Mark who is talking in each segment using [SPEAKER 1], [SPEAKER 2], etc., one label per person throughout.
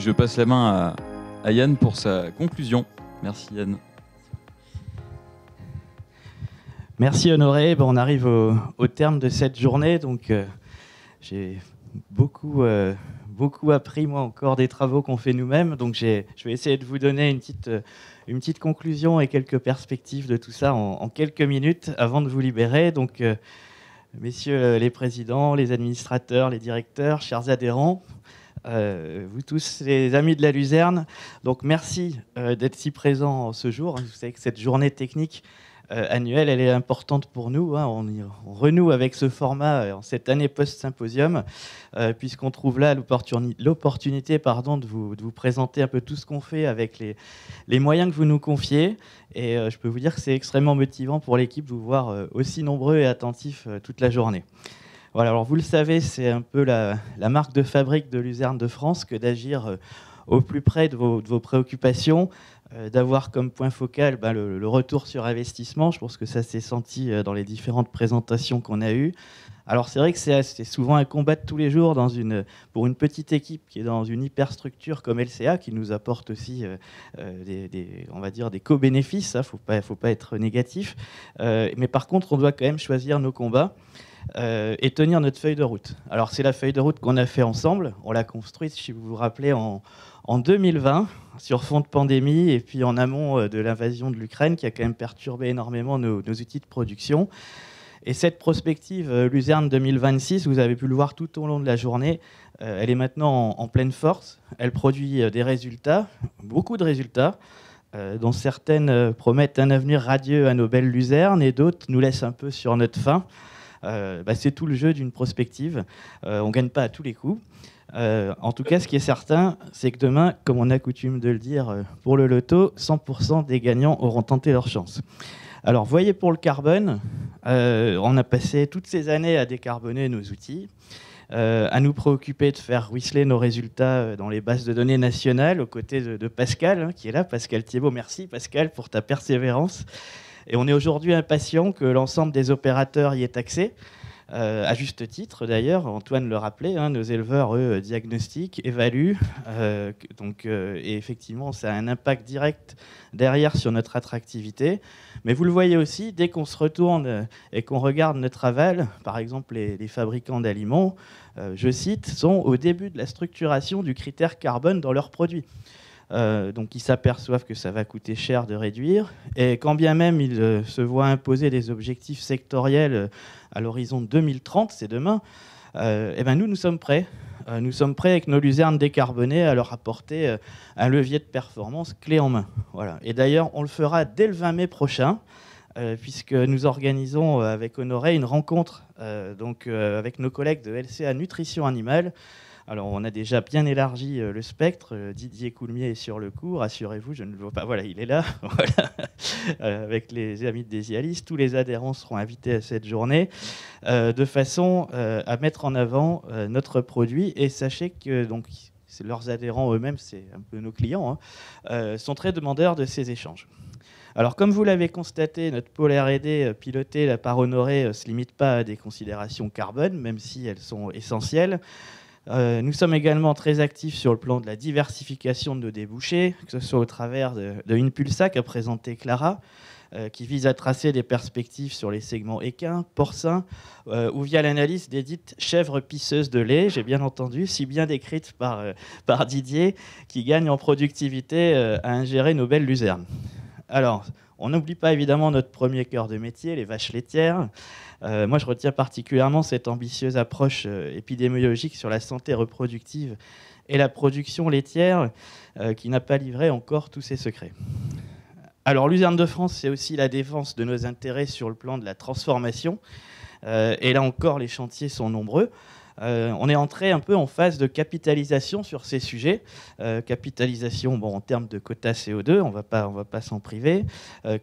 [SPEAKER 1] je passe la main à Yann pour sa conclusion. Merci Yann.
[SPEAKER 2] Merci Honoré. On arrive au terme de cette journée. Donc, j'ai beaucoup appris, moi, encore des travaux qu'on fait nous-mêmes. Donc, je vais essayer de vous donner une petite conclusion et quelques perspectives de tout ça en quelques minutes avant de vous libérer. Donc, messieurs les présidents, les administrateurs, les directeurs, chers adhérents, vous tous les amis de la Luzerne, donc merci d'être si présents ce jour. Vous savez que cette journée technique annuelle, elle est importante pour nous. On renoue avec ce format en cette année post-symposium, puisqu'on trouve là l'opportunité de vous présenter un peu tout ce qu'on fait avec les moyens que vous nous confiez. Et je peux vous dire que c'est extrêmement motivant pour l'équipe de vous voir aussi nombreux et attentifs toute la journée. Voilà, alors vous le savez, c'est un peu la marque de fabrique de Luzerne de France que d'agir au plus près de vos préoccupations, d'avoir comme point focal le retour sur investissement. Je pense que ça s'est senti dans les différentes présentations qu'on a eues. Alors c'est vrai que c'est souvent un combat de tous les jours pour une petite équipe qui est dans une hyperstructure comme LCA, qui nous apporte aussi on va dire des co-bénéfices. Faut pas être négatif. Mais par contre, on doit quand même choisir nos combats. Et tenir notre feuille de route. Alors c'est la feuille de route qu'on a fait ensemble. On l'a construite, si vous vous rappelez, en 2020, sur fond de pandémie, et puis en amont de l'invasion de l'Ukraine, qui a quand même perturbé énormément nos outils de production. Et cette prospective Luzerne 2026, vous avez pu le voir tout au long de la journée, elle est maintenant en pleine force. Elle produit des résultats, beaucoup de résultats, dont certaines promettent un avenir radieux à nos belles Luzernes, et d'autres nous laissent un peu sur notre faim. C'est tout le jeu d'une prospective. On ne gagne pas à tous les coups. En tout cas, ce qui est certain, c'est que demain, comme on a coutume de le dire pour le loto, 100% des gagnants auront tenté leur chance. Alors, voyez pour le carbone, on a passé toutes ces années à décarboner nos outils, à nous préoccuper de faire ruisseler nos résultats dans les bases de données nationales, aux côtés de Pascal, qui est là, Pascal Thiebaud. Merci Pascal pour ta persévérance. Et on est aujourd'hui impatient que l'ensemble des opérateurs y ait accès, à juste titre d'ailleurs. Antoine le rappelait, nos éleveurs, eux, diagnostiquent, évaluent. Et effectivement, ça a un impact direct derrière sur notre attractivité. Mais vous le voyez aussi, dès qu'on se retourne et qu'on regarde notre aval, par exemple les fabricants d'aliments, je cite, sont au début de la structuration du critère carbone dans leurs produits. Donc ils s'aperçoivent que ça va coûter cher de réduire, et quand bien même ils se voient imposer des objectifs sectoriels à l'horizon 2030, c'est demain, nous sommes prêts. Nous sommes prêts avec nos luzernes décarbonées à leur apporter un levier de performance clé en main. Voilà. Et d'ailleurs, on le fera dès le 20 mai prochain, puisque nous organisons avec Honoré une rencontre avec nos collègues de LCA Nutrition Animale. Alors, on a déjà bien élargi le spectre. Didier Coulmier est sur le coup, rassurez-vous, je ne le vois pas. Voilà, il est là. Voilà. Avec les amis de Desialis, tous les adhérents seront invités à cette journée de façon à mettre en avant notre produit. Et sachez que leurs adhérents eux-mêmes, c'est un peu nos clients, sont très demandeurs de ces échanges. Alors, comme vous l'avez constaté, notre pôle R&D piloté par Honoré ne se limite pas à des considérations carbone, même si elles sont essentielles. Nous sommes également très actifs sur le plan de la diversification de nos débouchés, que ce soit au travers de Impulsa qu'a présenté Clara, qui vise à tracer des perspectives sur les segments équins, porcins, ou via l'analyse des dites chèvres pisseuses de lait, j'ai bien entendu, si bien décrite par Didier, qui gagne en productivité à ingérer nos belles luzernes. Alors, on n'oublie pas évidemment notre premier cœur de métier, les vaches laitières. Moi, je retiens particulièrement cette ambitieuse approche épidémiologique sur la santé reproductive et la production laitière qui n'a pas livré encore tous ses secrets. Alors, Luzerne de France, c'est aussi la défense de nos intérêts sur le plan de la transformation. Et là encore, les chantiers sont nombreux. On est entré un peu en phase de capitalisation sur ces sujets. Capitalisation en termes de quota CO2, on va pas s'en priver.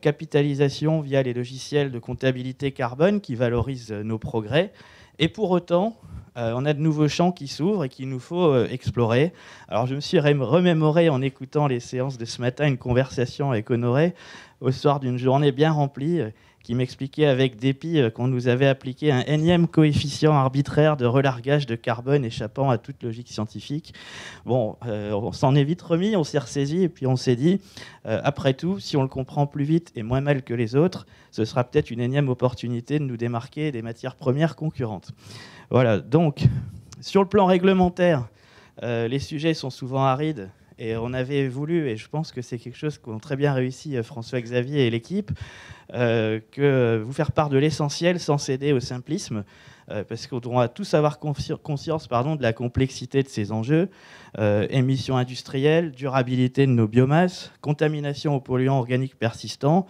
[SPEAKER 2] Capitalisation via les logiciels de comptabilité carbone qui valorisent nos progrès. Et pour autant, on a de nouveaux champs qui s'ouvrent et qu'il nous faut explorer. Alors je me suis remémoré en écoutant les séances de ce matin une conversation avec Honoré au soir d'une journée bien remplie qui m'expliquait avec dépit qu'on nous avait appliqué un énième coefficient arbitraire de relargage de carbone échappant à toute logique scientifique. Bon, on s'en est vite remis, on s'est ressaisi et puis on s'est dit, après tout, si on le comprend plus vite et moins mal que les autres, ce sera peut-être une énième opportunité de nous démarquer des matières premières concurrentes. Voilà, donc, sur le plan réglementaire, les sujets sont souvent arides. Et on avait voulu, et je pense que c'est quelque chose qu'ont très bien réussi François-Xavier et l'équipe, que vous faire part de l'essentiel sans céder au simplisme, parce qu'on doit tous avoir conscience de la complexité de ces enjeux, émissions industrielles, durabilité de nos biomasses, contamination aux polluants organiques persistants.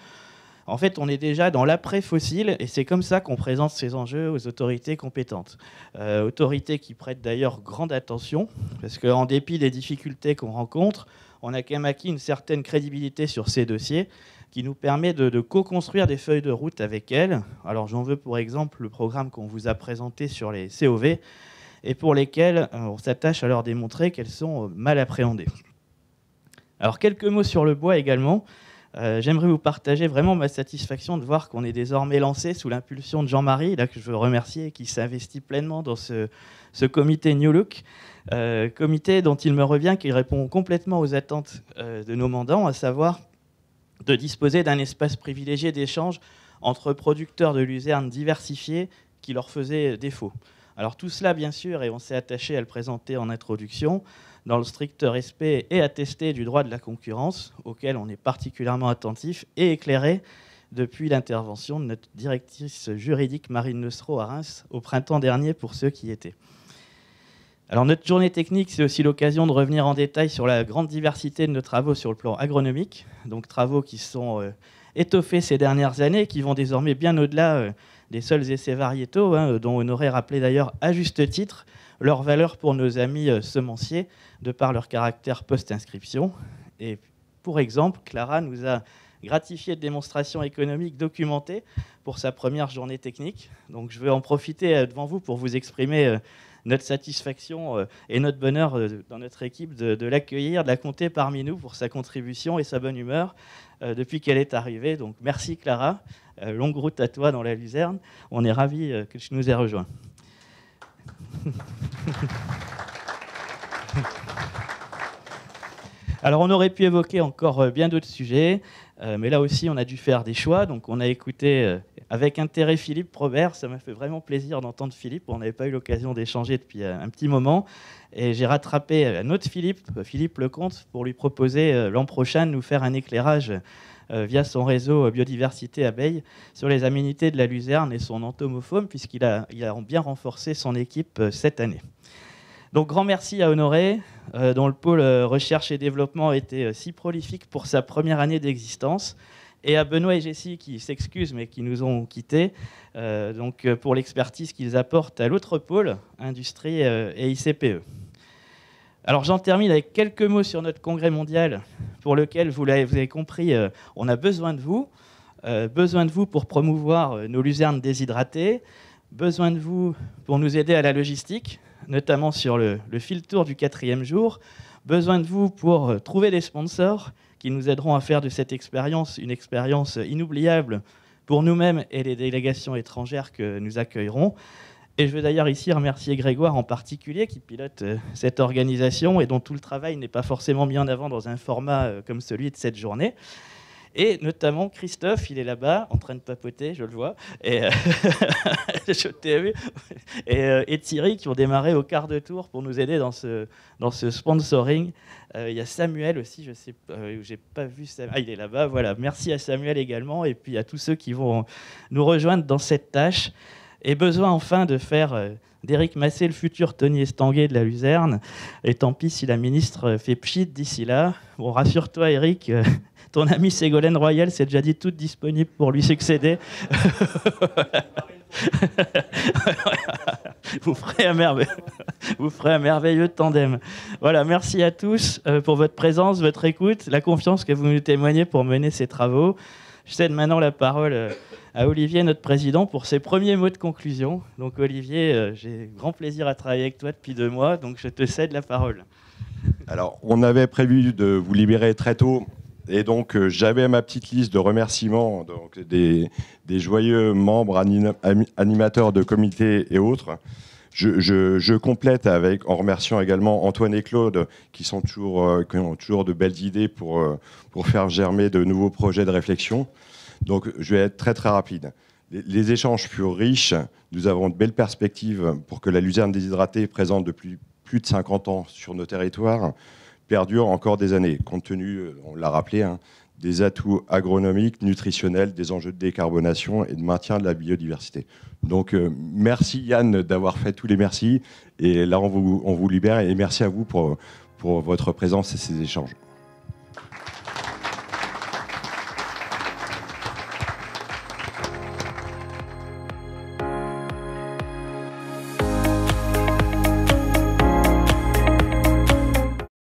[SPEAKER 2] En fait, on est déjà dans l'après-fossile et c'est comme ça qu'on présente ces enjeux aux autorités compétentes. Autorités qui prêtent d'ailleurs grande attention, parce qu'en dépit des difficultés qu'on rencontre, on a quand même acquis une certaine crédibilité sur ces dossiers qui nous permet de co-construire des feuilles de route avec elles. Alors j'en veux pour exemple le programme qu'on vous a présenté sur les COV et pour lesquels on s'attache à leur démontrer qu'elles sont mal appréhendées. Alors quelques mots sur le bois également. J'aimerais vous partager vraiment ma satisfaction de voir qu'on est désormais lancé sous l'impulsion de Jean-Marie, là que je veux remercier, qui s'investit pleinement dans ce comité New Look, comité dont il me revient qu'il répond complètement aux attentes de nos mandants, à savoir de disposer d'un espace privilégié d'échange entre producteurs de luzerne diversifiés qui leur faisaient défaut. Alors tout cela, bien sûr, et on s'est attaché à le présenter en introduction, dans le strict respect et attesté du droit de la concurrence, auquel on est particulièrement attentif et éclairé depuis l'intervention de notre directrice juridique Marine Neustro à Reims au printemps dernier pour ceux qui y étaient. Alors notre journée technique, c'est aussi l'occasion de revenir en détail sur la grande diversité de nos travaux sur le plan agronomique, donc travaux qui sont étoffés ces dernières années, qui vont désormais bien au-delà des seuls essais variétaux, dont Honoré rappelait d'ailleurs à juste titre leur valeur pour nos amis semenciers, de par leur caractère post-inscription. Et pour exemple, Clara nous a gratifié de démonstrations économiques documentées pour sa première journée technique. Donc je veux en profiter devant vous pour vous exprimer notre satisfaction et notre bonheur dans notre équipe de l'accueillir, de la compter parmi nous pour sa contribution et sa bonne humeur depuis qu'elle est arrivée. Donc merci Clara, longue route à toi dans la Luzerne. On est ravis que tu nous aies rejoints. Alors on aurait pu évoquer encore bien d'autres sujets, mais là aussi on a dû faire des choix. Donc on a écouté avec intérêt Philippe Probert, ça m'a fait vraiment plaisir d'entendre Philippe, on n'avait pas eu l'occasion d'échanger depuis un petit moment. Et j'ai rattrapé un autre Philippe, Philippe Lecomte, pour lui proposer l'an prochain de nous faire un éclairage via son réseau Biodiversité Abeilles sur les aménités de la Luzerne et son entomofaune, puisqu'il a bien renforcé son équipe cette année. Donc grand merci à Honoré, dont le pôle recherche et développement a été si prolifique pour sa première année d'existence, et à Benoît et Jessie qui s'excusent mais qui nous ont quittés, pour l'expertise qu'ils apportent à l'autre pôle, industrie et ICPE. Alors j'en termine avec quelques mots sur notre congrès mondial, pour lequel, vous avez compris, on a besoin de vous pour promouvoir nos luzernes déshydratées, besoin de vous pour nous aider à la logistique, notamment sur le fil tour du 4e jour, besoin de vous pour trouver des sponsors qui nous aideront à faire de cette expérience une expérience inoubliable pour nous-mêmes et les délégations étrangères que nous accueillerons. Et je veux d'ailleurs ici remercier Grégoire en particulier qui pilote cette organisation et dont tout le travail n'est pas forcément mis en avant dans un format comme celui de cette journée. Et notamment Christophe, il est là-bas, en train de papoter, je le vois, et, je t'ai vu, et Thierry qui ont démarré au quart de tour pour nous aider dans ce sponsoring. Il y a Samuel aussi, je sais, j'ai pas vu Samuel. Ah, il est là-bas, voilà. Merci à Samuel également, et puis à tous ceux qui vont nous rejoindre dans cette tâche. Et besoin enfin de faire d'Éric Massé le futur Tony Estanguet de la Luzerne. Et tant pis si la ministre fait pchit d'ici là. Bon, rassure-toi Éric, ton ami Ségolène Royal s'est déjà dit toute disponible pour lui succéder. Vous ferez un merveilleux tandem. Voilà, merci à tous pour votre présence, votre écoute, la confiance que vous nous témoignez pour mener ces travaux. Je cède maintenant la parole à Olivier, notre président, pour ses premiers mots de conclusion. Donc Olivier, j'ai grand plaisir à travailler avec toi depuis 2 mois, donc je te cède la parole.
[SPEAKER 3] Alors, on avait prévu de vous libérer très tôt Et donc, j'avais ma petite liste de remerciements donc, des joyeux membres animateurs de comités et autres. Je complète en remerciant également Antoine et Claude qui ont toujours de belles idées pour faire germer de nouveaux projets de réflexion. Donc, je vais être très très rapide. Les échanges furent riches. Nous avons de belles perspectives pour que la luzerne déshydratée, présente depuis plus de 50 ans sur nos territoires, perdure encore des années, compte tenu, on l'a rappelé, des atouts agronomiques, nutritionnels, des enjeux de décarbonation et de maintien de la biodiversité. Donc, merci Yann d'avoir fait tous les merci. Et là, on vous libère et merci à vous pour votre présence et ces échanges.